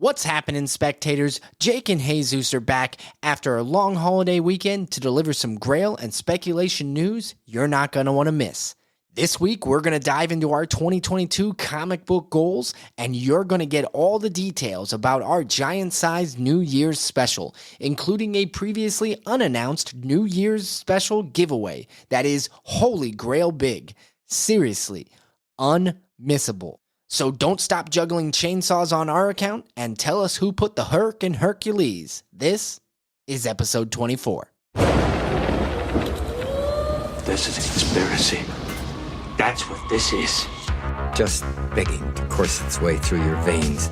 What's happening, spectators? Jake and Jesus are back after a long holiday weekend to deliver some Grail and speculation news you're not going to want to miss. This week, we're going to dive into our 2022 comic book goals, and you're going to get all the details about our giant-sized New Year's special, including a previously unannounced New Year's special giveaway that is holy Grail big. Seriously, unmissable. So don't stop juggling chainsaws on our account and tell us who put the Herc in Hercules. This is episode 24. This is a conspiracy. That's what this is. Just begging to course its way through your veins.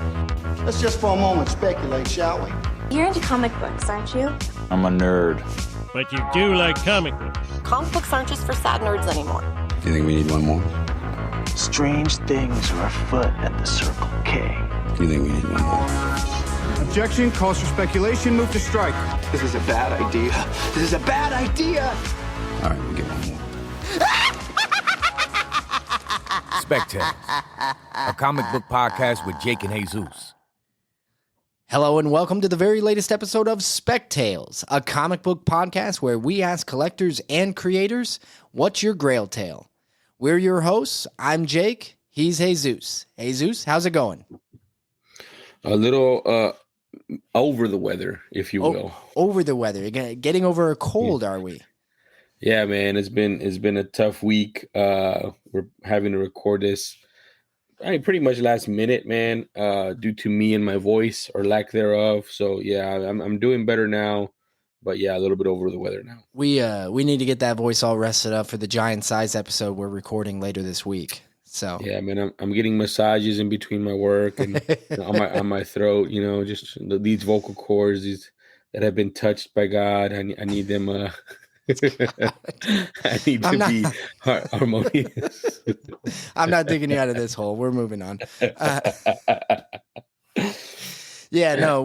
Let's just for a moment speculate, shall we? You're into comic books, aren't you? I'm a nerd. But you do like comic books. Comic books aren't just for sad nerds anymore. Do you think we need one more? Strange things are afoot at the Circle K. Do you think we need one more? Objection, calls for speculation, move to strike. This is a bad idea. This is a bad idea. All right, we'll get one more. Spectators, a comic book podcast with Jake and Jesus. Hello and welcome to the very latest episode of Spectales, a comic book podcast where we ask collectors and creators, what's your Grail tale? We're your hosts. I'm Jake. He's Jesus. Jesus, how's it going? A little over the weather, if you will. Over the weather. You're getting over a cold, are we? Yeah, man. It's been a tough week. We're having to record this pretty much last minute, man, due to me and my voice or lack thereof. So yeah, I'm doing better now. But yeah, a little bit over the weather now. We need to get that voice all rested up for the giant size episode we're recording later this week. So yeah, man, I'm getting massages in between my work and on my throat. You know, just these vocal cords that have been touched by God. I need them. I need to be harmonious. I'm not digging you out of this hole. We're moving on. Yeah, no,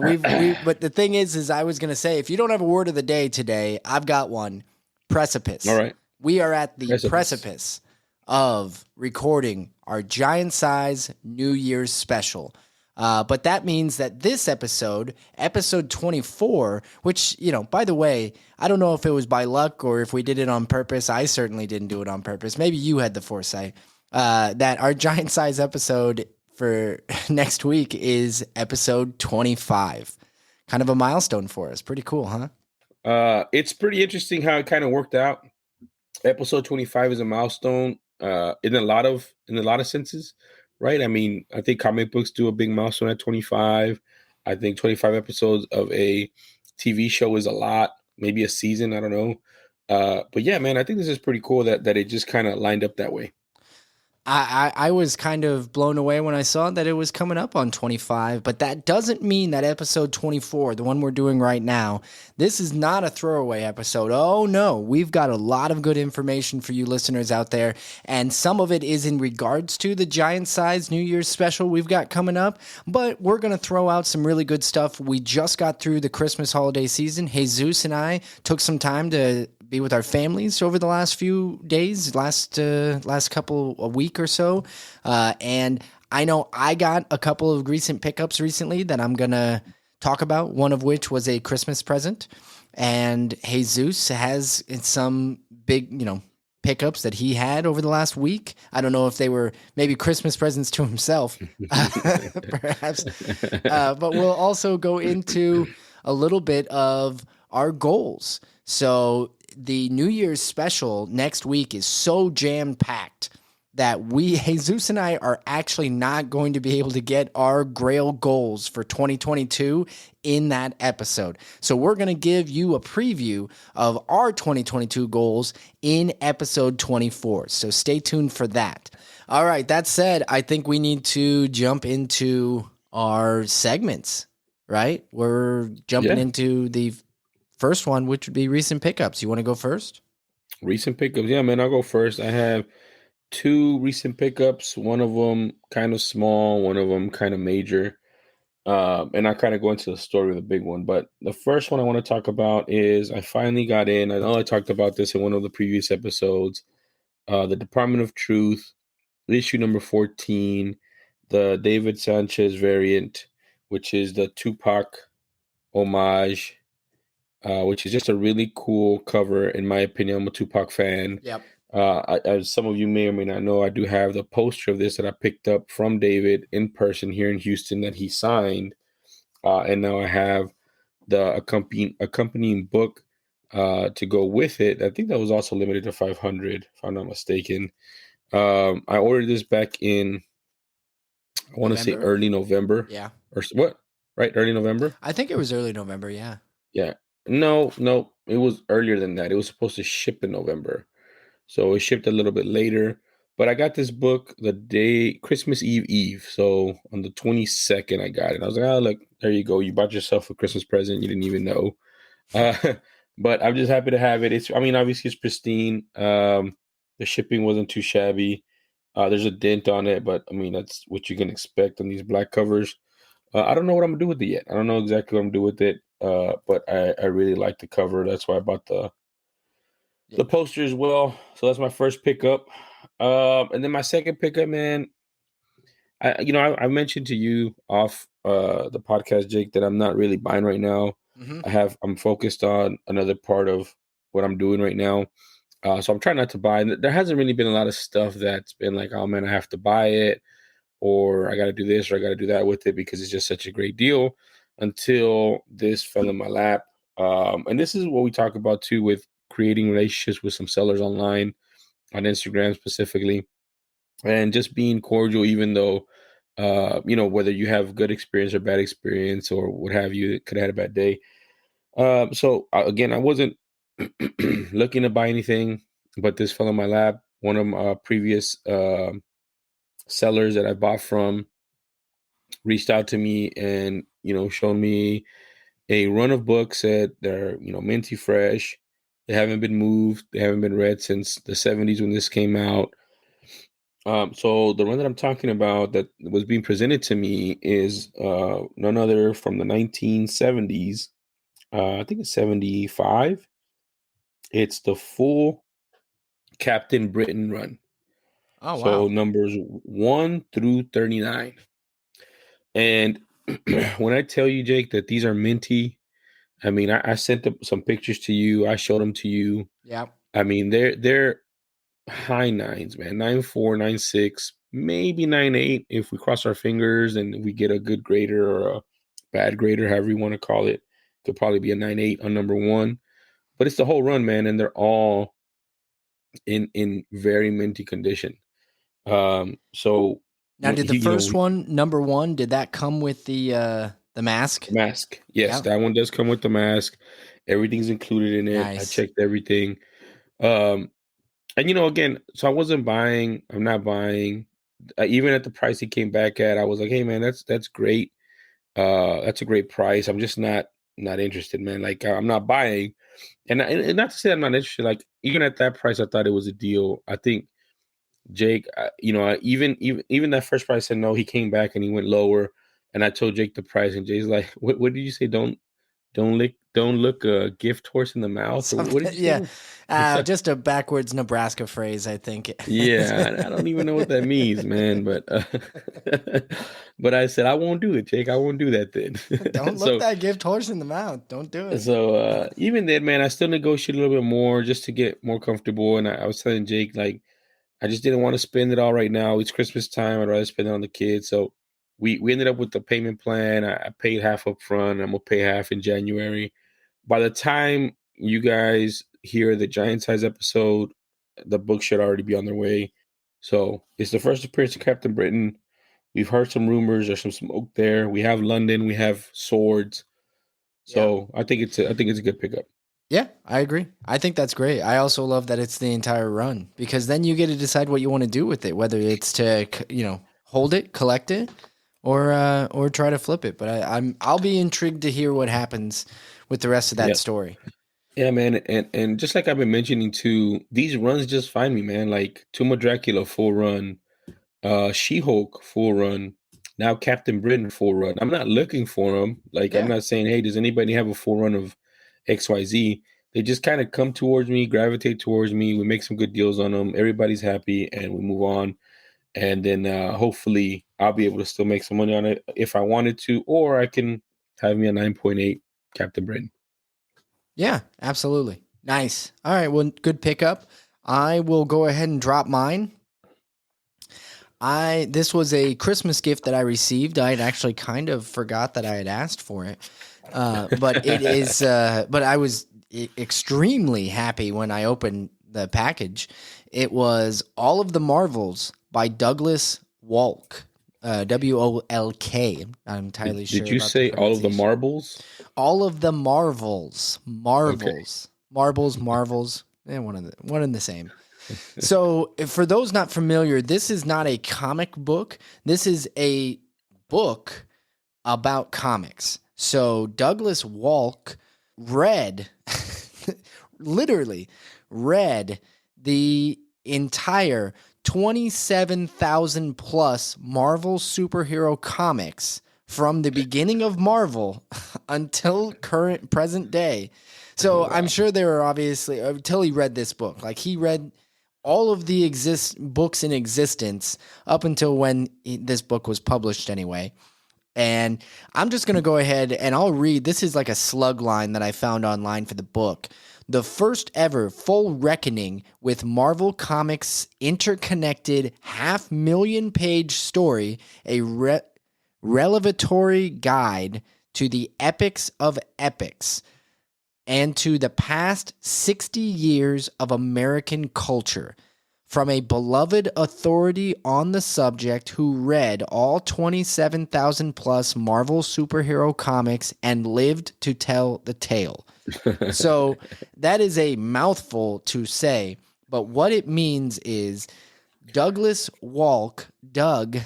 but the thing is I was going to say, if you don't have a word of the day today, I've got one. Precipice. All right. We are at the precipice of recording our giant size New Year's special. But that means that this episode 24, which, by the way, I don't know if it was by luck or if we did it on purpose. I certainly didn't do it on purpose. Maybe you had the foresight that our giant size episode for next week is episode 25. Kind of a milestone for us. Pretty cool, huh? It's pretty interesting how it kind of worked out. Episode 25 is a milestone in a lot of senses, right? I mean, I think comic books do a big milestone at 25. I think 25 episodes of a TV show is a lot, maybe a season, I don't know. But yeah, man, I think this is pretty cool that it just kind of lined up that way. I was kind of blown away when I saw that it was coming up on 25, but that doesn't mean that episode 24, the one we're doing right now, this is not a throwaway episode. Oh no, we've got a lot of good information for you listeners out there, and some of it is in regards to the giant size New Year's special we've got coming up, but we're going to throw out some really good stuff. We just got through the Christmas holiday season. Jesus and I took some time to be with our families over the last few days, last couple a week or so, and I know I got a couple of recent pickups recently that I'm gonna talk about. One of which was a Christmas present, and Jesus has some big, pickups that he had over the last week. I don't know if they were maybe Christmas presents to himself, perhaps, but we'll also go into a little bit of our goals. So the New Year's special next week is so jam-packed that Jesus and I are actually not going to be able to get our Grail goals for 2022 in that episode. So we're going to give you a preview of our 2022 goals in episode 24. So stay tuned for that. All right, that said, I think we need to jump into our segments, right? We're jumping into the first one, which would be recent pickups. You want to go first? Recent pickups. Yeah, man, I'll go first. I have two recent pickups. One of them kind of small, one of them kind of major. And I kind of go into the story of the big one. But the first one I want to talk about is I finally got in. I know I talked about this in one of the previous episodes. The Department of Truth, issue number 14, the David Sanchez variant which is the Tupac homage, which is just a really cool cover, in my opinion. I'm a Tupac fan. Yep. As some of you may or may not know, I do have the poster of this that I picked up from David in person here in Houston that he signed. And now I have the accompanying book to go with it. I think that was also limited to 500, if I'm not mistaken. I ordered this back in, I want to say early November. Yeah. Or what? Right? Early November? I think it was early November. Yeah. Yeah. No, it was earlier than that. It was supposed to ship in November. So it shipped a little bit later. But I got this book the day, Christmas Eve. So on the 22nd, I got it. I was like, oh, look, there you go. You bought yourself a Christmas present. You didn't even know. But I'm just happy to have it. Obviously it's pristine. The shipping wasn't too shabby. There's a dent on it, but I mean, that's what you can expect on these black covers. I don't know what I'm gonna do with it yet. I don't know exactly what I'm gonna do with it. But I really like the cover. That's why I bought the poster as well. So that's my first pickup. And then my second pickup, man, I mentioned to you off the podcast, Jake, that I'm not really buying right now. Mm-hmm. I'm focused on another part of what I'm doing right now. So I'm trying not to buy. And there hasn't really been a lot of stuff that's been like, oh man, I have to buy it, or I got to do this, or I got to do that with it because it's just such a great deal, until this fell in my lap. And this is what we talk about too, with creating relationships with some sellers online, on Instagram specifically, and just being cordial, even though, whether you have good experience or bad experience or what have you, it could have had a bad day. So again, I wasn't looking to buy anything, but this fell in my lap. One of my previous sellers that I bought from reached out to me and, showed me a run of books that they're, minty fresh. They haven't been moved. They haven't been read since the 70s when this came out. So the one that I'm talking about that was being presented to me is none other from the 1970s. I think it's 75. It's the full Captain Britain run. Oh, wow. So numbers 1 through 39. And when I tell you, Jake, that these are minty, I mean, I sent some pictures to you. I showed them to you. Yeah. I mean, they're high nines, man. 9.4, 9.6, maybe 9.8 if we cross our fingers and we get a good grader or a bad grader, however you want to call it. Could probably be a 9.8 on number 1. But it's the whole run, man, and they're all in very minty condition. So now, did the first one, number 1, did that come with the mask? The mask, yes, yeah. That one does come with the mask. Everything's included in it. Nice. I checked everything. And again, so I wasn't buying. I'm not buying. Even at the price he came back at, I was like, hey man, that's great. That's a great price. I'm just not interested, man. Like I'm not buying. And not to say I'm not interested. Like even at that price, I thought it was a deal. I think Jake, even that first price said no. He came back and he went lower, and I told Jake the price, and Jake's like, "What did you say? Don't look a gift horse in the mouth." Or what did you say? Just a backwards Nebraska phrase, I think. Yeah, I don't even know what that means, man. But but I said I won't do it, Jake. I won't do that then. Don't look that gift horse in the mouth. Don't do it. So even then, man, I still negotiate a little bit more just to get more comfortable. And I was telling Jake, like, I just didn't want to spend it all right now. It's Christmas time. I'd rather spend it on the kids. So we ended up with the payment plan. I paid half up front. I'm going to pay half in January. By the time you guys hear the Giant Size episode, the book should already be on their way. So it's the first appearance of Captain Britain. We've heard some rumors. There's some smoke there. We have London. We have swords. So yeah. I think it's a good pickup. Yeah, I agree. I think that's great. I also love that it's the entire run, because then you get to decide what you want to do with it, whether it's to, hold it, collect it, or try to flip it. But I'll be intrigued to hear what happens with the rest of that story. Yeah, man. And just like I've been mentioning too, these runs just find me, man. Like Tomb of Dracula full run, She-Hulk full run, now Captain Britain full run. I'm not looking for them. Like I'm not saying, hey, does anybody have a full run of XYZ? They just kind of come towards me, gravitate towards me. We make some good deals on them. Everybody's happy, and we move on. and then hopefully I'll be able to still make some money on it if I wanted to, or I can have me a 9.8 Captain Britain. Yeah, absolutely. Nice. All right, well, good pickup. I will go ahead and drop mine. This was a Christmas gift that I received. I had actually kind of forgot that I had asked for it. But it is but I was extremely happy when I opened the package. It was All of the Marvels by Douglas Wolk. W-O-L-K. I'm entirely sure. Did you say All of the Marbles? All of the Marvels. Marvels. Okay. Marvels. One and the same. So, for those not familiar, this is not a comic book. This is a book about comics. So, Douglas Wolk literally read the entire 27,000 plus Marvel superhero comics from the beginning of Marvel until present day. So, I'm sure there are obviously, until he read this book, like he read all of the books in existence up until when this book was published anyway. And I'm just going to go ahead and I'll read. This is like a slug line that I found online for the book. The first ever full reckoning with Marvel Comics' interconnected 500,000 page story, a revelatory guide to the epics of epics and to the past 60 years of American culture, from a beloved authority on the subject who read all 27,000 plus Marvel superhero comics and lived to tell the tale. So that is a mouthful to say, but what it means is Douglas Wolk, Doug,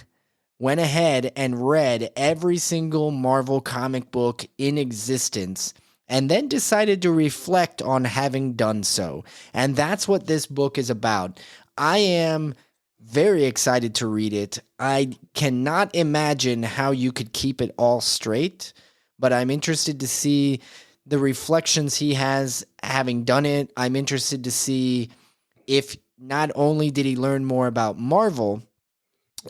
went ahead and read every single Marvel comic book in existence and then decided to reflect on having done so. And that's what this book is about. I am very excited to read it. I cannot imagine how you could keep it all straight, but I'm interested to see the reflections he has having done it. I'm interested to see if not only did he learn more about Marvel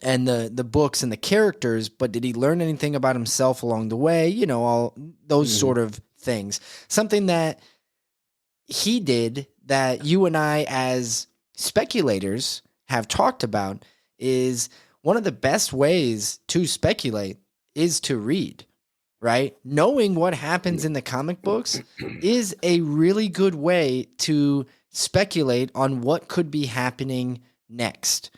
and the books and the characters, but did he learn anything about himself along the way? You know, all those sort of things. Something that he did that you and I as speculators have talked about is one of the best ways to speculate is to read, right? Knowing what happens in the comic books is a really good way to speculate on what could be happening next,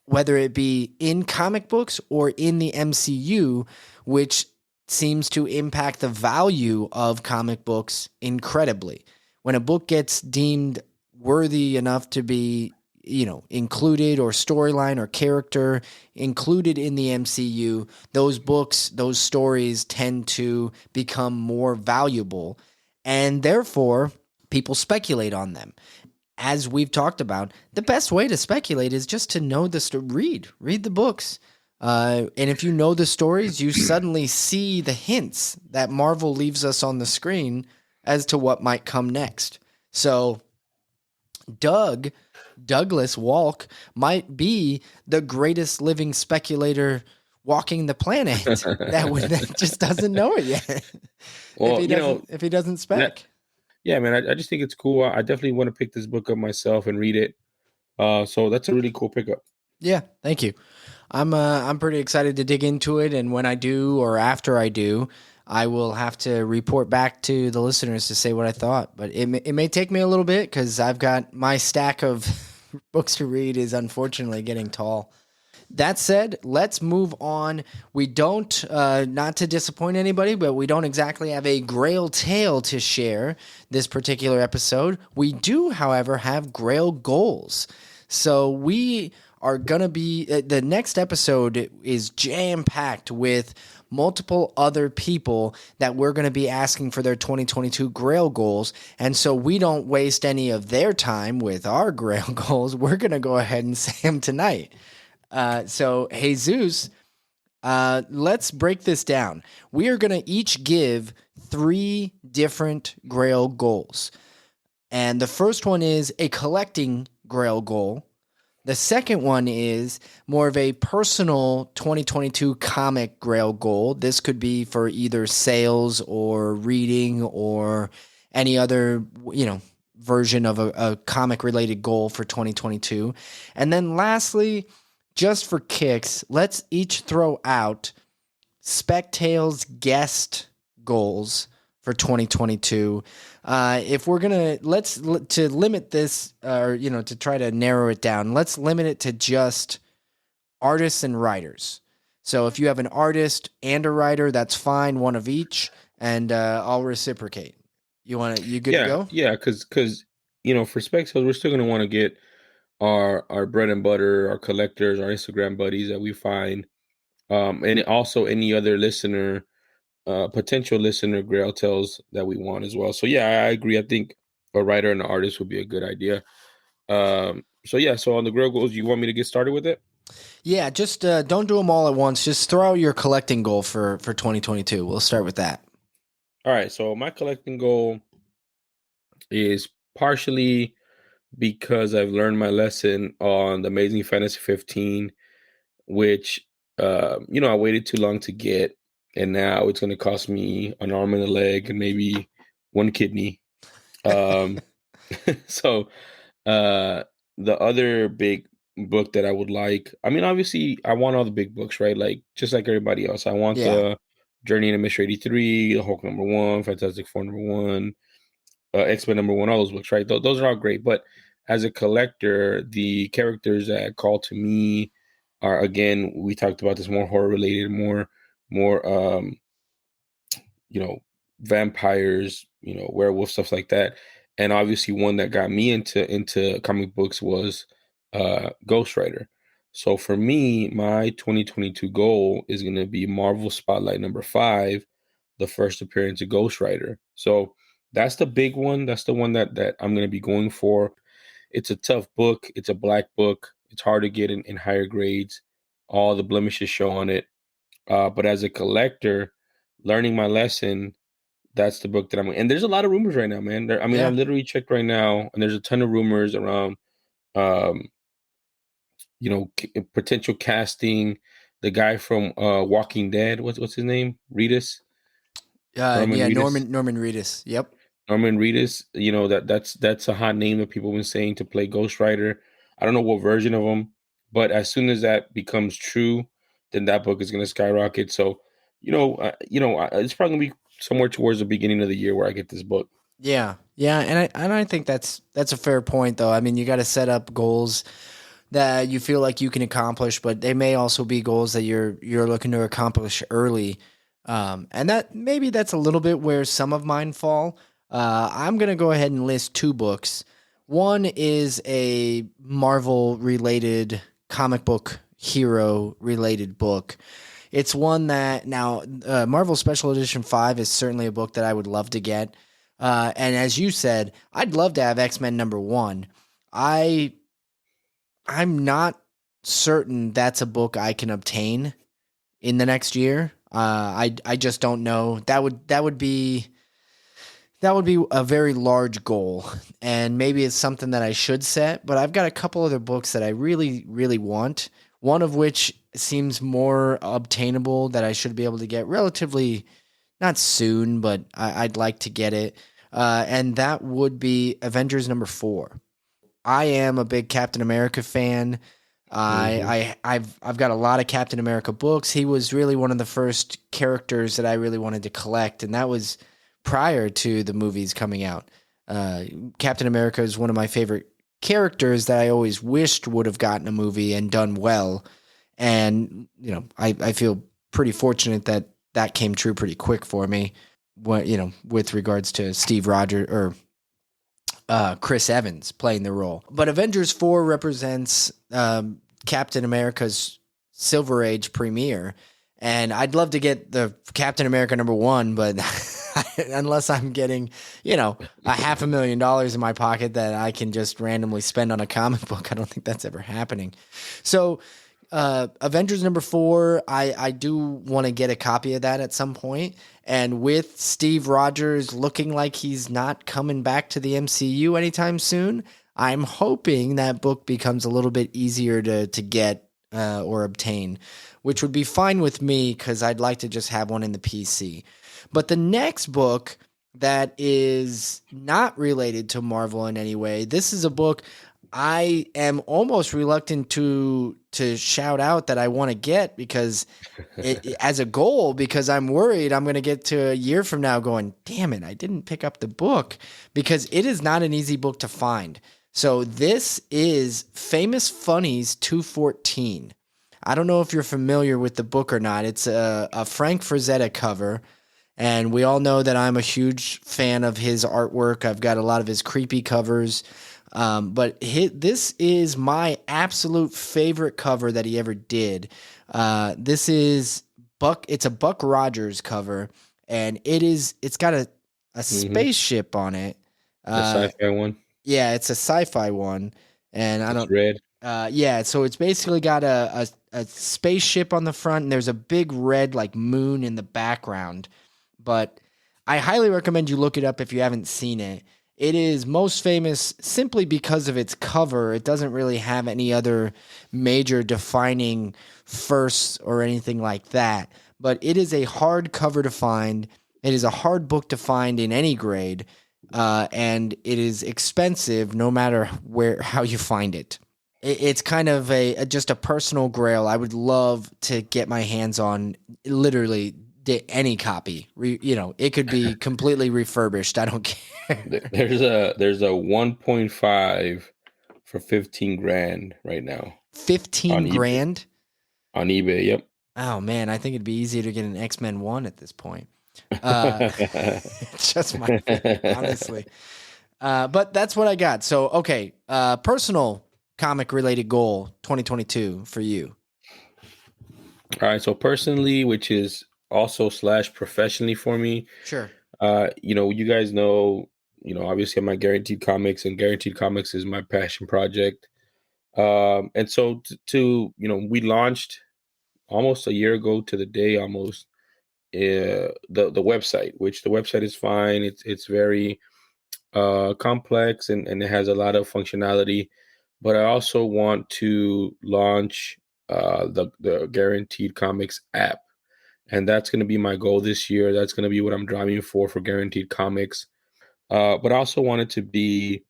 whether it be in comic books or in the MCU, which seems to impact the value of comic books incredibly. When a book gets deemed worthy enough to be, included, or storyline or character included in the MCU, those books, those stories tend to become more valuable, and therefore people speculate on them. As we've talked about, the best way to speculate is just to know read the books. And if you know the stories, you suddenly see the hints that Marvel leaves us on the screen as to what might come next. So Douglas Wolk might be the greatest living speculator walking the planet that just doesn't know it yet. Well, if he doesn't spec. Yeah, man, I just think it's cool. I definitely want to pick this book up myself and read it. So that's a really cool pickup. Yeah, thank you. I'm pretty excited to dig into it, and when I do, or after I do, I will have to report back to the listeners to say what I thought. But it may take me a little bit because I've got my stack of books to read is unfortunately getting tall. That said, let's move on. We don't, not to disappoint anybody, but we don't exactly have a Grail tale to share this particular episode. We do, however, have Grail goals. So we are going to be, the next episode is jam-packed with multiple other people that we're going to be asking for their 2022 Grail goals. And so we don't waste any of their time with our Grail goals. We're going to go ahead and say them tonight. So Jesus, let's break this down. We are going to each give 3 different Grail goals. And the first one is a collecting Grail goal. The second one is more of a personal 2022 comic Grail goal. This could be for either sales or reading or any other, version of a comic related goal for 2022. And then lastly, just for kicks, let's each throw out Spectale's guest goals for 2022. If we're gonna to limit this, or to try to narrow it down, let's limit it to just artists and writers. So if you have an artist and a writer, that's fine, one of each, and I'll reciprocate. You good to go? Yeah, because for spec sales, we're still gonna want to get our bread and butter, our collectors, our Instagram buddies that we find, and also any other listener, potential listener Grail tells that we want as well. So yeah, I agree. I think a writer and an artist would be a good idea. So on the Grail goals, you want me to get started with it? Yeah, just don't do them all at once. Just throw out your collecting goal for 2022. We'll start with that. All right. So my collecting goal is partially because I've learned my lesson on the Amazing Fantasy 15, which I waited too long to get, and now it's going to cost me an arm and a leg and maybe one kidney. So the other big book that I would like, I mean, obviously I want all the big books, right? Like just like everybody else, I want the Journey into Mystery 83, the Hulk #1, Fantastic Four #1, X-Men #1, all those books, right? Those are all great. But as a collector, the characters that call to me are, again, we talked about this, more horror related, more vampires, werewolf, stuff like that. And obviously one that got me into comic books was Ghost Rider. So for me, my 2022 goal is going to be Marvel Spotlight #5, the first appearance of Ghost Rider. So that's the big one. That's the one that I'm going to be going for. It's a tough book. It's a black book. It's hard to get in higher grades. All the blemishes show on it. But as a collector, learning my lesson, that's the book that and there's a lot of rumors right now, man. I literally checked right now, and there's a ton of rumors around, potential casting. The guy from Walking Dead, what's his name? Reedus? Norman Reedus. Yep. Norman Reedus, that's a hot name that people have been saying to play Ghost Rider. I don't know what version of him, but as soon as that becomes true, then that book is going to skyrocket. So, it's probably going to be somewhere towards the beginning of the year where I get this book. Yeah, and I think that's a fair point, though. I mean, you got to set up goals that you feel like you can accomplish, but they may also be goals that you're looking to accomplish early. And that's a little bit where some of mine fall. I'm going to go ahead and list two books. One is a Marvel-related comic book hero-related book. It's one that now Marvel Special Edition 5 is certainly a book that I would love to get. And as you said, I'd love to have X-Men #1. I'm not certain that's a book I can obtain in the next year. I just don't know. That would be a very large goal, and maybe it's something that I should set, but I've got a couple other books that I really, really want, one of which seems more obtainable, that I should be able to get relatively, not soon, but I'd like to get it, and that would be Avengers #4. I am a big Captain America fan. I've got a lot of Captain America books. He was really one of the first characters that I really wanted to collect, and that was prior to the movies coming out. Captain America is one of my favorite characters that I always wished would have gotten a movie and done well. And, I feel pretty fortunate that came true pretty quick for me, with regards to Steve Rogers or Chris Evans playing the role. But Avengers 4 represents Captain America's Silver Age premiere. And I'd love to get the Captain America #1, but unless I'm getting, $500,000 in my pocket that I can just randomly spend on a comic book, I don't think that's ever happening. So Avengers #4, I do want to get a copy of that at some point. And with Steve Rogers looking like he's not coming back to the MCU anytime soon, I'm hoping that book becomes a little bit easier to get or obtain, which would be fine with me because I'd like to just have one in the PC. But the next book that is not related to Marvel in any way, this is a book I am almost reluctant to shout out that I want to get because as a goal, because I'm worried I'm going to get to a year from now going, damn it, I didn't pick up the book, because it is not an easy book to find. So this is Famous Funnies 214. I don't know if you're familiar with the book or not. It's a Frank Frazetta cover, and we all know that I'm a huge fan of his artwork. I've got a lot of his creepy covers. But this is my absolute favorite cover that he ever did. This is it's a Buck Rogers cover, and it's got a spaceship on it. The sci-fi one. Yeah, it's a sci-fi one, and I don't red. Yeah, so it's basically got a spaceship on the front, and there's a big red like moon in the background. But I highly recommend you look it up if you haven't seen it. It is most famous simply because of its cover. It doesn't really have any other major defining firsts or anything like that. But it is a hard cover to find. It is a hard book to find in any grade. And it is expensive no matter how you find it. It's kind of just a personal grail. I would love to get my hands on literally any copy. It could be completely refurbished. I don't care. There's a 1.5 for 15 grand right now. 15 grand on eBay. Yep. Oh man, I think it'd be easier to get an X-Men 1 at this point. Just my opinion, honestly. But that's what I got. So, okay. Personal comic related goal 2022 for you. All right. So personally, which is also / professionally for me. Sure. You guys know, obviously I'm at Guaranteed Comics, and Guaranteed Comics is my passion project. And so we launched almost a year ago to the day, almost the website, which the website is fine. It's very complex and it has a lot of functionality, but I also want to launch the Guaranteed Comics app. And that's going to be my goal this year. That's going to be what I'm driving for Guaranteed Comics. But I also want it to be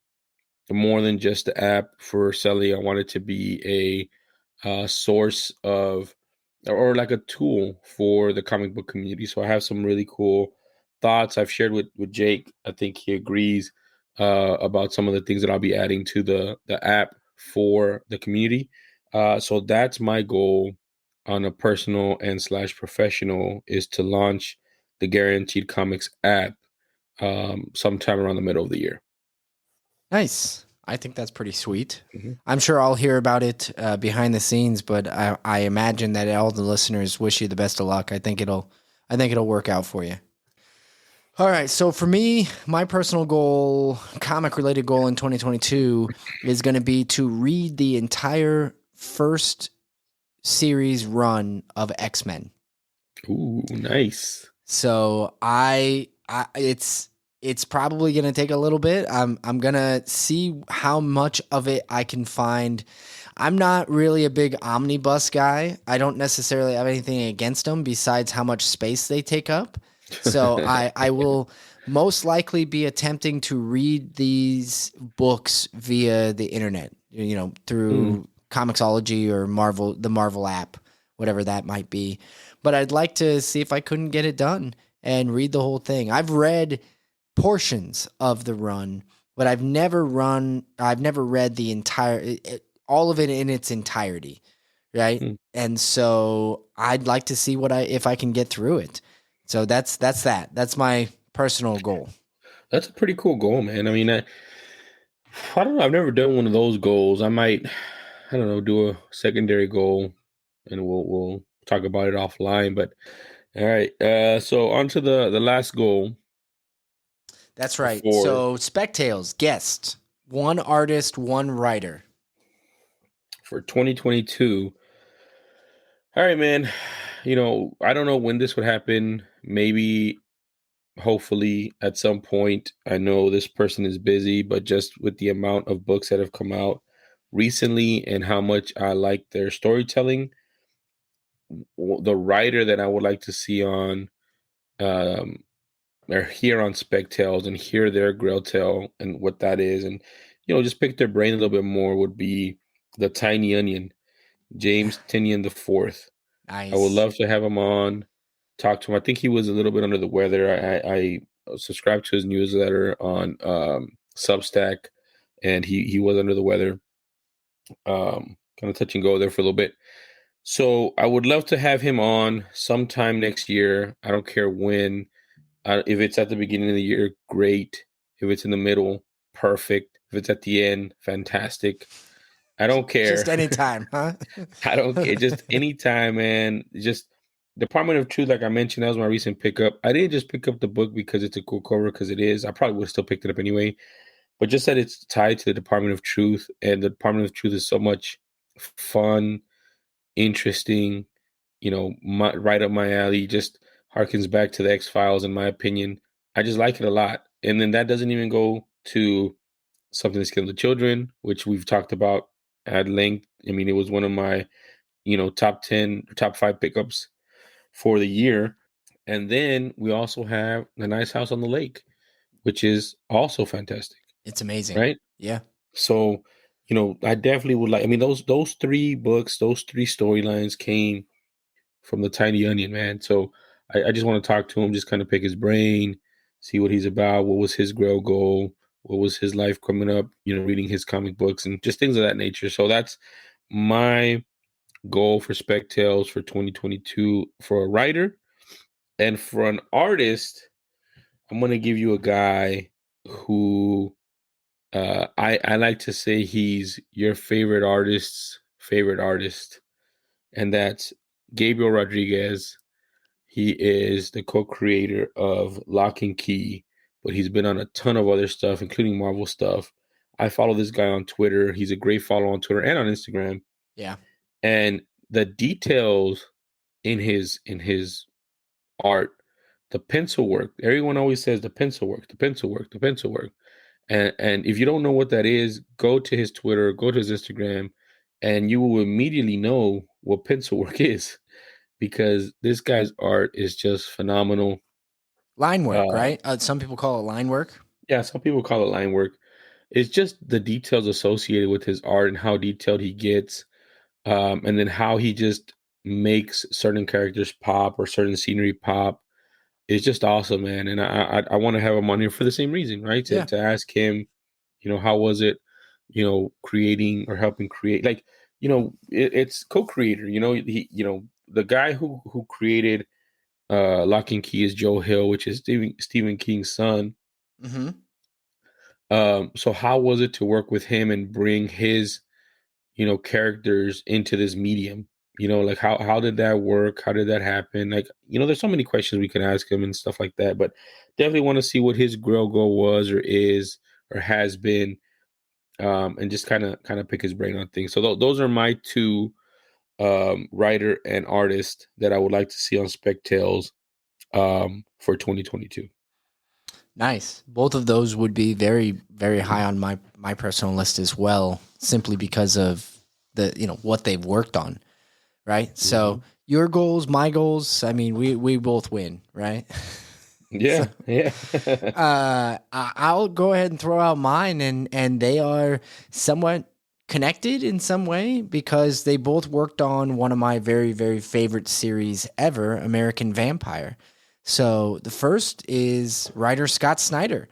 more than just the app for selling. I want it to be a source of, or like a tool for the comic book community. So I have some really cool thoughts I've shared with Jake. I think he agrees about some of the things that I'll be adding to the app for the community. So that's my goal on a personal and / professional, is to launch the Guaranteed Comics app sometime around the middle of the year. Nice. I think that's pretty sweet. Mm-hmm. I'm sure I'll hear about it behind the scenes, but I imagine that all the listeners wish you the best of luck. I think it'll work out for you. All right. So for me, my personal goal, comic related goal in 2022 is going to be to read the entire first series run of X-Men. Ooh, nice. So it's probably going to take a little bit. I'm going to see how much of it I can find. I'm not really a big omnibus guy. I don't necessarily have anything against them besides how much space they take up. So I will most likely be attempting to read these books via the internet, through Comixology or the Marvel app, whatever that might be. But I'd like to see if I couldn't get it done and read the whole thing. I've read portions of the run, but I've never read the entire, all of it in its entirety. Right. And so I'd like to see if I can get through it. So that's my personal goal. That's a pretty cool goal, man. I mean, I don't know. I've never done one of those goals. I might, do a secondary goal, and we'll talk about it offline. But all right. So on to the last goal. That's right. So Spectales, guest, one artist, one writer. For 2022. All right, man. I don't know when this would happen. Maybe hopefully at some point, I know this person is busy, but just with the amount of books that have come out recently and how much I like their storytelling, the writer that I would like to see on um or hear on Spec Tales and hear their Grail Tale and what that is, and just pick their brain a little bit more would be the Tiny Onion, James Tinian the Fourth. I would Nice. love to have him on, talk to him. I think he was a little bit under the weather. I subscribed to his newsletter on Substack, and he was under the weather. Kind of touch and go there for a little bit. So I would love to have him on sometime next year. I don't care when. If it's at the beginning of the year, great. If it's in the middle, perfect. If it's at the end, fantastic. I don't care. Just anytime, huh? I don't care. Just anytime, man. Just Department of Truth, like I mentioned, that was my recent pickup. I didn't just pick up the book because it's a cool cover, because it is. I probably would have still picked it up anyway. But just that it's tied to the Department of Truth, and the Department of Truth is so much fun, interesting, right up my alley. Just harkens back to the X-Files, in my opinion. I just like it a lot. And then that doesn't even go to Something That's Killing the Children, which we've talked about at length. I mean, it was one of my, top 10, top 5 pickups for the year. And then we also have The Nice House on the Lake, which is also fantastic. It's amazing. Right? Yeah. So, I definitely would like, I mean, those 3 books, those 3 storylines came from the Tiny Onion, man. So I just want to talk to him, just kind of pick his brain, see what he's about, what was his Grail goal, what was his life coming up, reading his comic books and just things of that nature. So that's my goal for Spec Tales for 2022 for a writer. And for an artist, I'm going to give you a guy who I like to say he's your favorite artist's favorite artist, and that's Gabriel Rodriguez. He is the co-creator of Lock and Key, but he's been on a ton of other stuff, including Marvel stuff. I follow this guy on Twitter. He's a great follow on Twitter and on Instagram. Yeah. And the details in his art, the pencil work. Everyone always says the pencil work, the pencil work, the pencil work. And if you don't know what that is, go to his Twitter, go to his Instagram, and you will immediately know what pencil work is, because this guy's art is just phenomenal. Line work, right? Some people call it line work. Yeah, some people call it line work. It's just the details associated with his art and how detailed he gets, and then how he just makes certain characters pop or certain scenery pop. It's just awesome, man. And I want to have him on here for the same reason, right? To ask him, how was it, creating or helping create, like, it's co-creator, the guy who created Lock and Key is Joe Hill, which is Stephen King's son. Mm-hmm. So how was it to work with him and bring his, characters into this medium? Like how did that work? How did that happen? Like, there's so many questions we can ask him and stuff like that, but definitely want to see what his Grail goal was or is or has been, and just kind of pick his brain on things. So those are my 2 writer and artist that I would like to see on Spec Tales for 2022. Nice. Both of those would be very, very high on my personal list as well, simply because of the what they've worked on, right? Mm-hmm. So your goals, my goals. I mean, we both win, right? Yeah, yeah. I'll go ahead and throw out mine, and they are somewhat connected in some way because they both worked on one of my very, very favorite series ever, American Vampire. So the first is writer Scott Snyder.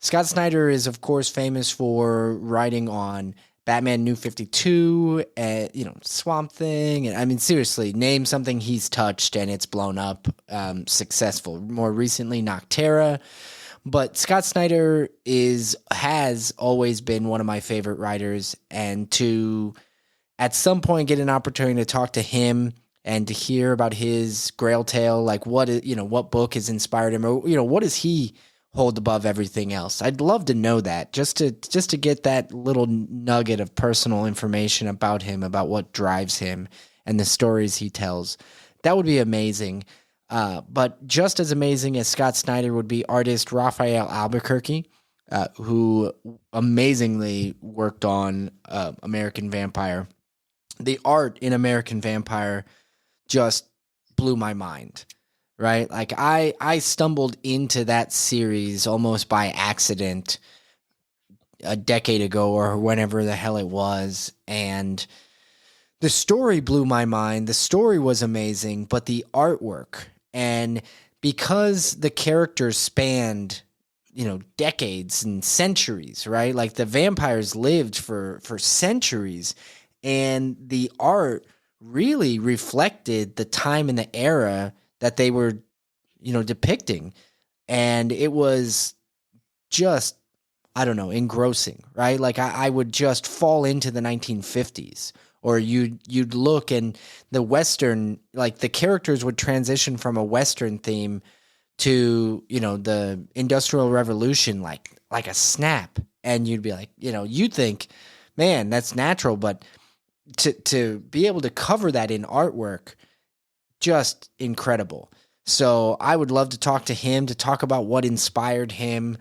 Scott Snyder is, of course, famous for writing on Batman New 52, and, Swamp Thing. And I mean, seriously, name something he's touched and it's blown up, successful. More recently, Noctera. But Scott Snyder has always been one of my favorite writers, and to at some point get an opportunity to talk to him and to hear about his Grail tale, like what book has inspired him, or what does he hold above everything else? I'd love to know that, just to get that little nugget of personal information about him, about what drives him and the stories he tells. That would be amazing. But just as amazing as Scott Snyder would be artist Raphael Albuquerque, who amazingly worked on American Vampire. The art in American Vampire just blew my mind, right? Like I stumbled into that series almost by accident a decade ago or whenever the hell it was, and the story blew my mind. The story was amazing, but the artwork, and because the characters spanned, decades and centuries, right? Like the vampires lived for centuries, and the art really reflected the time and the era that they were, depicting. And it was just, I don't know, engrossing, right? Like I would just fall into the 1950s, or you'd look and the Western, like the characters would transition from a Western theme to, the Industrial Revolution, like a snap. And you'd be like, you think, man, that's natural. But to be able to cover that in artwork, just incredible. So I would love to talk to him to talk about what inspired him,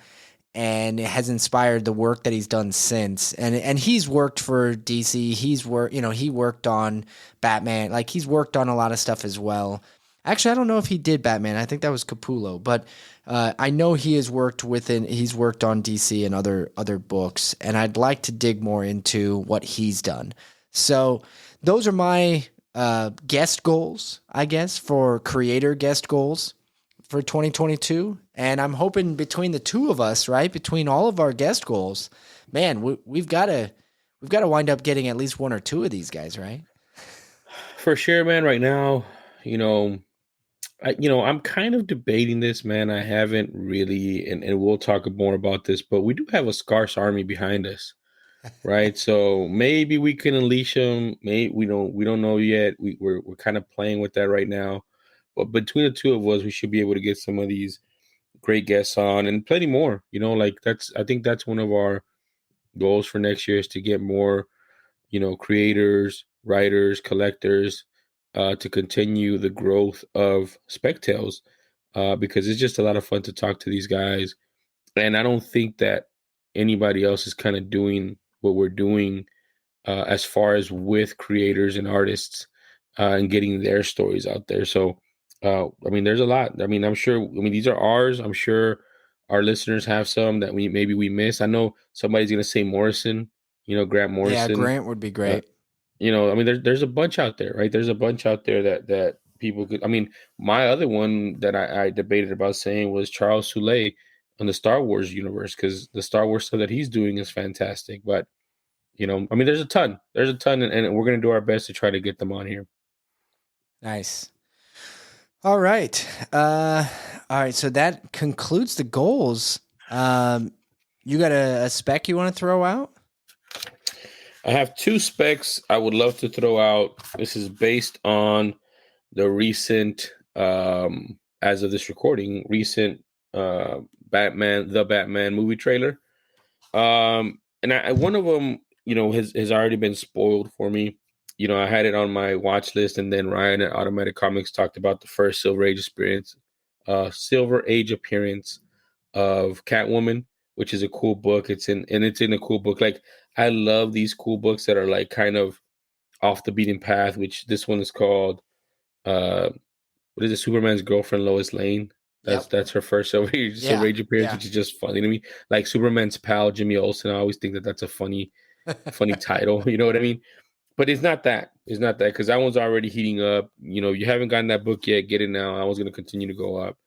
and it has inspired the work that he's done since. And he's worked for DC. He worked on Batman. Like he's worked on a lot of stuff as well. Actually, I don't know if he did Batman. I think that was Capullo, but I know he has worked he's worked on DC and other books, and I'd like to dig more into what he's done. So those are my guest goals, I guess, for creator guest goals for 2022. And I'm hoping between the two of us, right, between all of our guest goals, man, we've got to wind up getting at least one or two of these guys, right? For sure, man. Right now, I'm kind of debating this, man. I haven't really, and we'll talk more about this, but we do have a scarce army behind us, right? So maybe we can unleash them. Maybe we don't know yet. We're kind of playing with that right now. But between the two of us, we should be able to get some of these great guests on and plenty more. I think that's one of our goals for next year is to get more, creators, writers, collectors, to continue the growth of Spectales, because it's just a lot of fun to talk to these guys. And I don't think that anybody else is kind of doing what we're doing, as far as with creators and artists, and getting their stories out there. So, there's a lot. I'm sure. These are ours. I'm sure our listeners have some that we miss. I know somebody's gonna say Morrison. Grant Yeah, Morrison. Grant would be great. There's a bunch out there, right? There's a bunch out there that people could. My other one that I debated about saying was Charles Soule on the Star Wars universe, because the Star Wars stuff that he's doing is fantastic. But there's a ton. And we're gonna do our best to try to get them on here. Nice. All right. All right. So that concludes the goals. You got a spec you want to throw out? I have two specs I would love to throw out. This is based on the recent, as of this recording, the Batman movie trailer. And one of them, has already been spoiled for me. I had it on my watch list, and then Ryan at Automatic Comics talked about the first Silver Age appearance of Catwoman, which is a cool book. It's in a cool book. Like, I love these cool books that are like kind of off the beaten path, which this one is called, what is it? Superman's girlfriend, Lois Lane. That's her first Silver Age appearance, which is just funny to me. Like Superman's pal, Jimmy Olsen. I always think that that's a funny title. You know what I mean? But it's not that. It's not that, because that one's already heating up. You haven't gotten that book yet. Get it now. That one's going to continue to go up.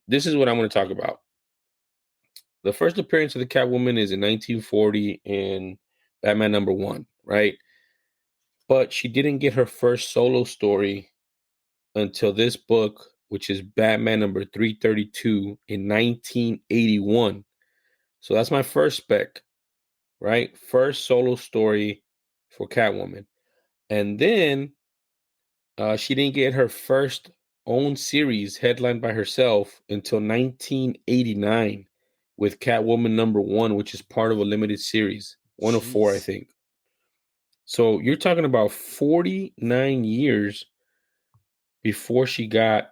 This is what I'm going to talk about. The first appearance of the Catwoman is in 1940 in Batman #1, right? But she didn't get her first solo story until this book, which is Batman #332 in 1981. So that's my first spec, right? First solo story for Catwoman. And then she didn't get her first own series headlined by herself until 1989 with Catwoman #1, which is part of a limited series, one of four, I think. So you're talking about 49 years before she got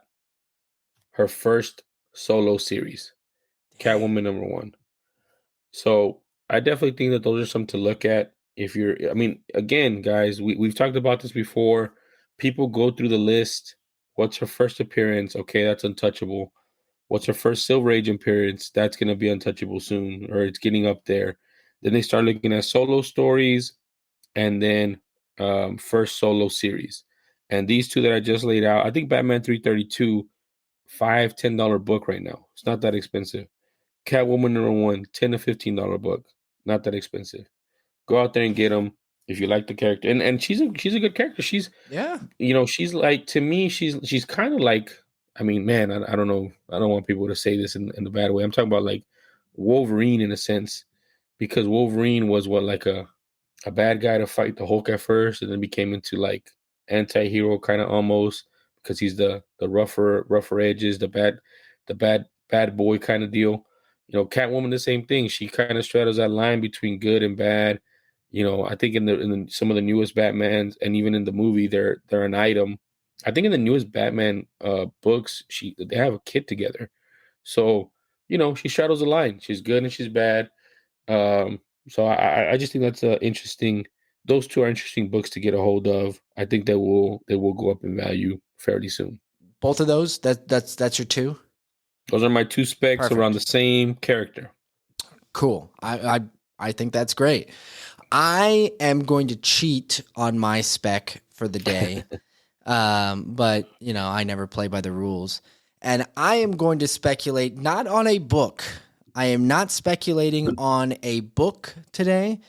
her first solo series, Catwoman #1. So I definitely think that those are some to look at. If you're, I mean, again, guys, we've talked about this before. People go through the list. What's her first appearance? Okay, that's untouchable. What's her first Silver Age appearance? That's going to be untouchable soon, or it's getting up there. Then they start looking at solo stories, and then first solo series. And these two that I just laid out, I think Batman 332, $5-10 book right now. It's not that expensive. Catwoman #1, $10 to $15 book. Not that expensive. Go out there and get them if you like the character. And she's a good character. She's she's like, to me, she's kind of like, I mean, man, I don't know. I don't want people to say this in the bad way. I'm talking about like Wolverine in a sense, because Wolverine was like a bad guy to fight the Hulk at first, and then became into like anti-hero kind of almost, because he's the rougher edges, the bad boy kind of deal. Catwoman, the same thing. She kind of straddles that line between good and bad. I think in some of the newest Batmans, and even in the movie, they're an item. I think in the newest Batman books, they have a kid together. So, she straddles the line. She's good and she's bad. So I just think that's interesting. Those two are interesting books to get a hold of. I think they will go up in value fairly soon. Both of those, that's your two? Those are my two specs. Perfect. Around the same character. Cool. I think that's great. I am going to cheat on my spec for the day. But I never play by the rules. And I am going to speculate not on a book. I am not speculating on a book today.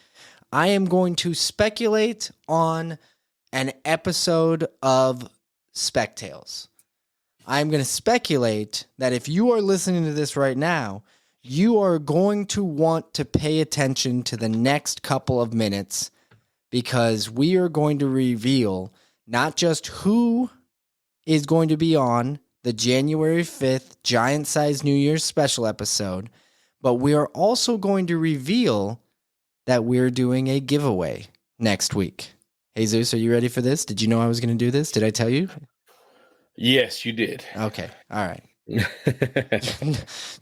I am going to speculate on an episode of Spec Tales. I'm going to speculate that if you are listening to this right now, you are going to want to pay attention to the next couple of minutes, because we are going to reveal not just who is going to be on the January 5th Giant Size New Year's special episode, but we are also going to reveal that we're doing a giveaway next week. Jesus, are you ready for this? Did you know I was going to do this? Did I tell you? Yes, you did. Okay. All right.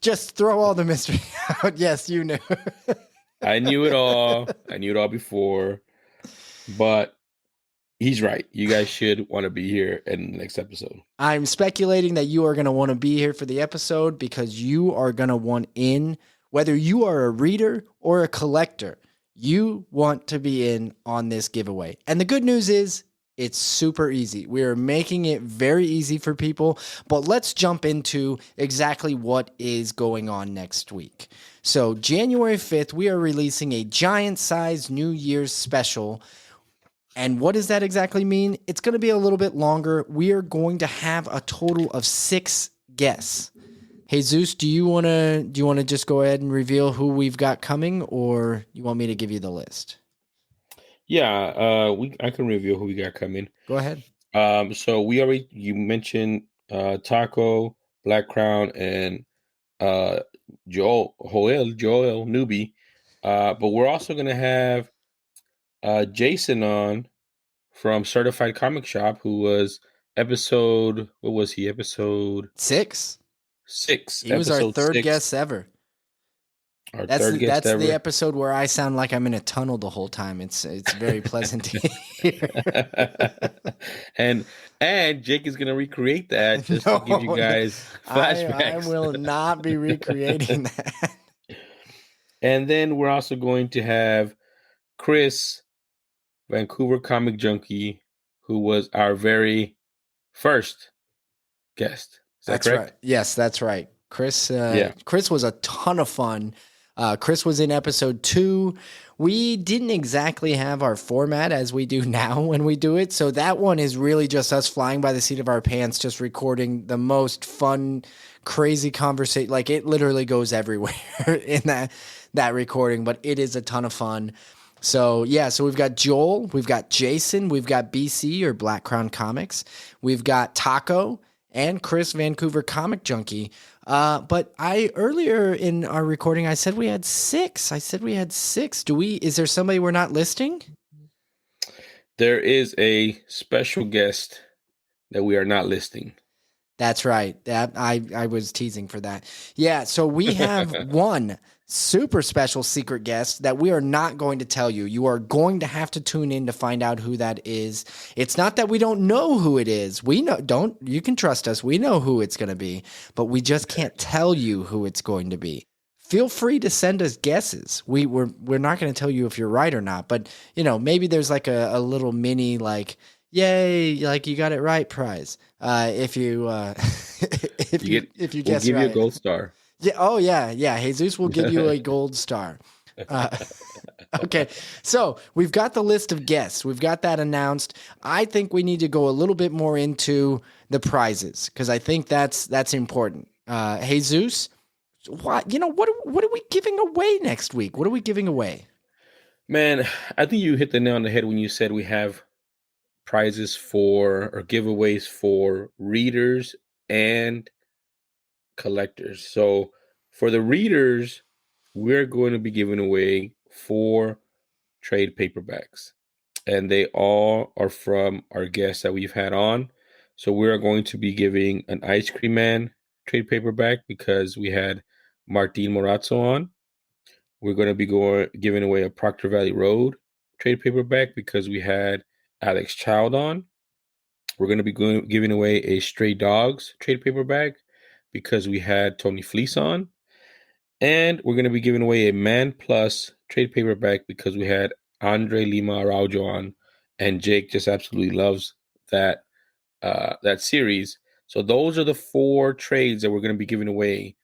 Just throw all the mystery out. Yes, you knew. I knew it all. I knew it all before. But he's right. You guys should want to be here in the next episode. I'm speculating that you are going to want to be here for the episode because you are going to want in, whether you are a reader or a collector, you want to be in on this giveaway. And the good news is it's super easy. We are making it very easy for people, but let's jump into exactly what is going on next week. So January 5th, we are releasing a giant size New Year's special. And what does that exactly mean? It's going to be a little bit longer. We are going to have a total of 6 guests. Jesus, do you want to just go ahead and reveal who we've got coming, or you want me to give you the list? Yeah, I can reveal who we got coming. Go ahead. So you mentioned Taco, Black Crown, and Joel Newbie. But we're also gonna have Jason on from Certified Comic Shop, who was episode 6. 6. He was our third guest ever. That's the episode where I sound like I'm in a tunnel the whole time. It's very pleasant to hear. and Jake is gonna recreate that just to give you guys flashbacks. I will not be recreating that. And then we're also going to have Chris, Vancouver Comic Junkie, who was our very first guest. Is that correct? Right. Yes, that's right. Chris was a ton of fun. Chris was in episode 2. We didn't exactly have our format as we do now when we do it. So that one is really just us flying by the seat of our pants, just recording the most fun, crazy conversation. Like, it literally goes everywhere in that recording, but it is a ton of fun. So yeah, so we've got Joel, we've got Jason, we've got BC or Black Crown Comics, we've got Taco, and Chris, Vancouver Comic Junkie. But earlier in our recording, I said we had 6. Is there somebody we're not listing? There is a special guest that we are not listing. That's right. That I was teasing for that. Yeah, so we have one super special secret guest that we are not going to tell you. You are going to have to tune in to find out who that is. It's not that we don't know who it is. We know you can trust us. We know who it's going to be, but we just can't tell you who it's going to be. Feel free to send us guesses. We're not going to tell you if you're right or not, but maybe there's like a little mini like, yay, like you got it right prize. If you guess we'll give right. you a gold star. Yeah. Oh yeah. Jesus will give you a gold star. Okay. So we've got the list of guests. We've got that announced. I think we need to go a little bit more into the prizes because I think that's important. Jesus, what are we giving away next week? What are we giving away? Man, I think you hit the nail on the head when you said we have prizes or giveaways for readers and collectors. So for the readers, we're going to be giving away 4 trade paperbacks, and they all are from our guests that we've had on. So we're going to be giving an Ice Cream Man trade paperback because we had Martin Morazzo on. We're going to be giving away a Proctor Valley Road trade paperback because we had Alex Child on. We're going to be giving away a Stray Dogs trade paperback because we had Tony Fleece on. And we're going to be giving away a Man Plus trade paperback because we had Andre Lima Araujo on. And Jake just absolutely loves that series. So those are the 4 trades that we're going to be giving away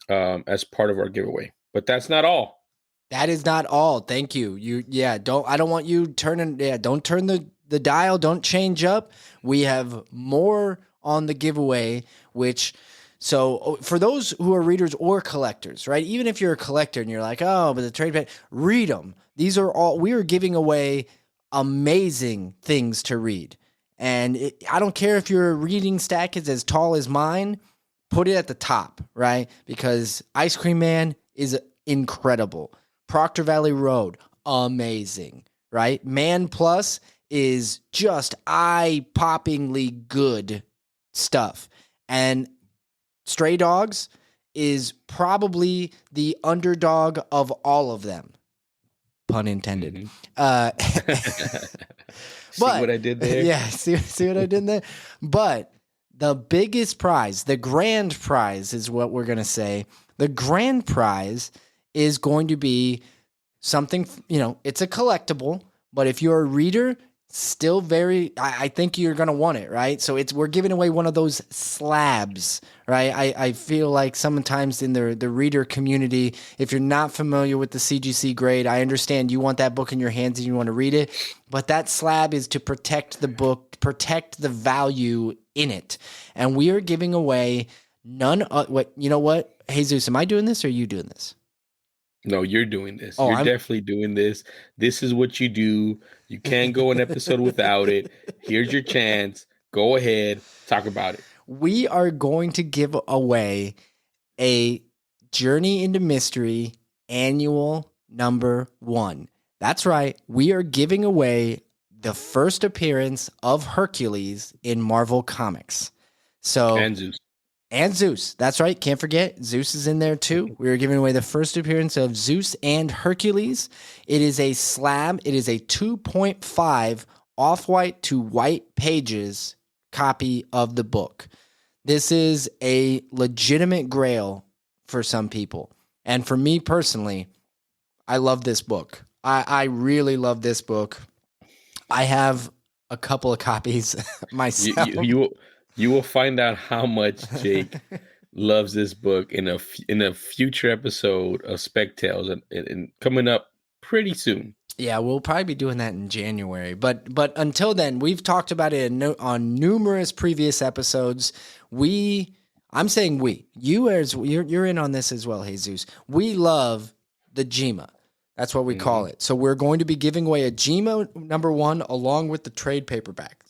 as part of our giveaway. But that's not all. That is not all. Thank you. I don't want you turning. Yeah, don't turn the dial. Don't change up. We have more on the giveaway. So for those who are readers or collectors, right? Even if you're a collector and you're like, oh, but the trade pack, read them. These are all. We are giving away amazing things to read, and I don't care if your reading stack is as tall as mine. Put it at the top, right? Because Ice Cream Man is incredible. Proctor Valley Road, amazing, right? Man Plus is just eye-poppingly good stuff. And Stray Dogs is probably the underdog of all of them. Pun intended. Mm-hmm. See what I did there? Yeah, see what I did there? But the biggest prize, the grand prize is what we're going to say. The grand prize is going to be something, it's a collectible, but if you're a reader, still I think you're going to want it, right? So we're giving away one of those slabs, right? I feel like sometimes in the reader community, if you're not familiar with the CGC grade, I understand you want that book in your hands and you want to read it, but that slab is to protect the book, protect the value in it. And we are giving away what? Jesus, am I doing this or are you doing this? No, you're doing this. You're definitely doing this. This is what you do. You can't go an episode without it. Here's your chance. Go ahead. Talk about it. We are going to give away a Journey into Mystery annual number 1. That's right. We are giving away the first appearance of Hercules in Marvel Comics. And Zeus. That's right. Can't forget. Zeus is in there too. We are giving away the first appearance of Zeus and Hercules. It is a slab. It is a 2.5 off-white to white pages copy of the book. This is a legitimate grail for some people. And for me personally, I love this book. I really love this book. I have a couple of copies myself. You will find out how much Jake loves this book in a future episode of Spec Tales and coming up pretty soon. Yeah, we'll probably be doing that in January. But until then, we've talked about it on numerous previous episodes. I'm saying we. You're in on this as well, Jesus. We love the GMA. That's what we call it. So we're going to be giving away a GMA number 1 along with the trade paperback.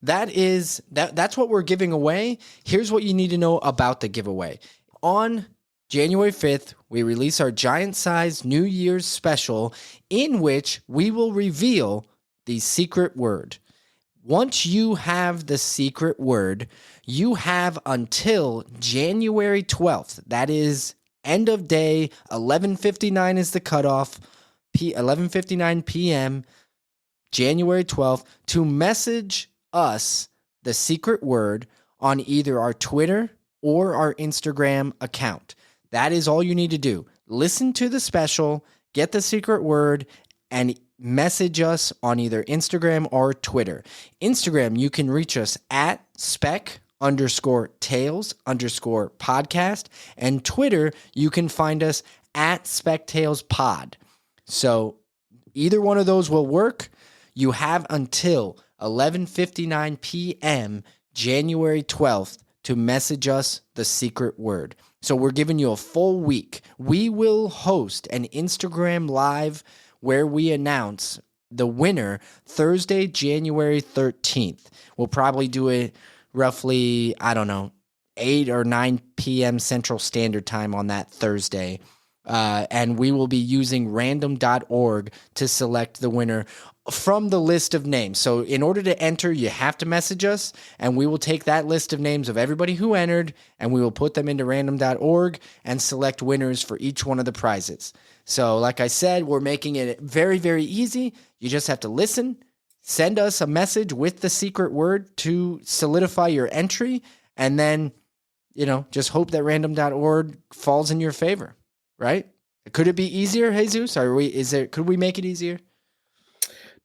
That's what we're giving away. Here's what you need to know about the giveaway. On January 5th, we release our giant-sized New Year's special in which we will reveal the secret word. Once you have the secret word, you have until January 12th. That is end of day, 11:59 is the cutoff, 11:59 p.m., January 12th, to message us the secret word on either our Twitter or our Instagram account. That is all you need to do. Listen to the special, get the secret word, and message us on either Instagram or Twitter. Instagram, you can reach us at spec_tales_podcast. And Twitter, you can find us at spectalespod. So either one of those will work. You have until 11:59 p.m. January 12th to message us the secret word. So we're giving you a full week. We will host an Instagram live where we announce the winner Thursday, January 13th. We'll probably do it roughly, 8 or 9 p.m. Central Standard Time on that Thursday. And we will be using random.org to select the winner from the list of names. So in order to enter, you have to message us, and we will take that list of names of everybody who entered, and we will put them into random.org and select winners for each one of the prizes. So like I said, we're making it very, very easy. You just have to listen, send us a message with the secret word to solidify your entry, and then, just hope that random.org falls in your favor, right? Could it be easier, Jesus? Could we make it easier?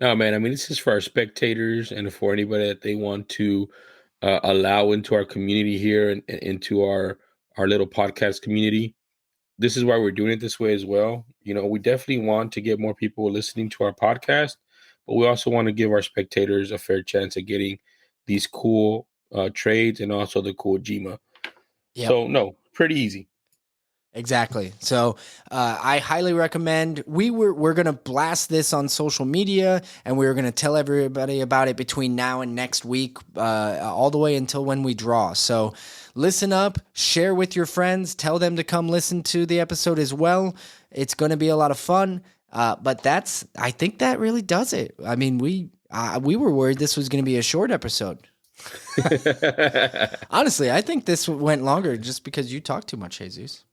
No, man. I mean, this is for our spectators and for anybody that they want to allow into our community here and into our little podcast community. This is why we're doing it this way as well. We definitely want to get more people listening to our podcast, but we also want to give our spectators a fair chance at getting these cool trades and also the cool Jima. Yep. So, no, pretty easy. Exactly. So I highly recommend. We're going to blast this on social media, and we're going to tell everybody about it between now and next week, all the way until when we draw. So listen up, share with your friends, tell them to come listen to the episode as well. It's going to be a lot of fun. But I think that really does it. I mean, we were worried this was going to be a short episode. Honestly, I think this went longer just because you talk too much, Jesus.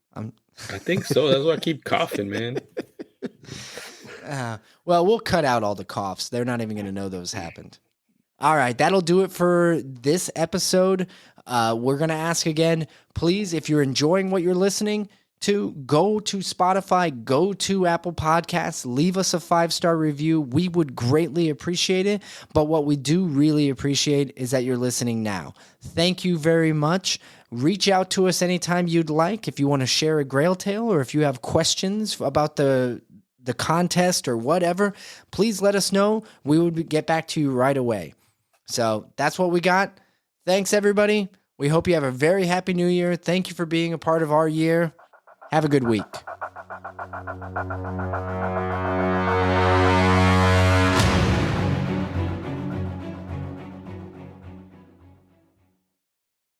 I think so. That's why I keep coughing, man. Well, we'll cut out all the coughs. They're not even going to know those happened. All right, that'll do it for this episode. We're going to ask again, please, if you're enjoying what you're listening to, go to Spotify, go to Apple Podcasts, leave us a 5-star review. We would greatly appreciate it. But what we do really appreciate is that you're listening now. Thank you very much. Reach out to us anytime you'd like if you want to share a Grail tale or if you have questions about the contest or whatever. Please let us know. We would get back to you right away. So that's what we got. Thanks, everybody. We hope you have a very happy new year. Thank you for being a part of our year. Have a good week.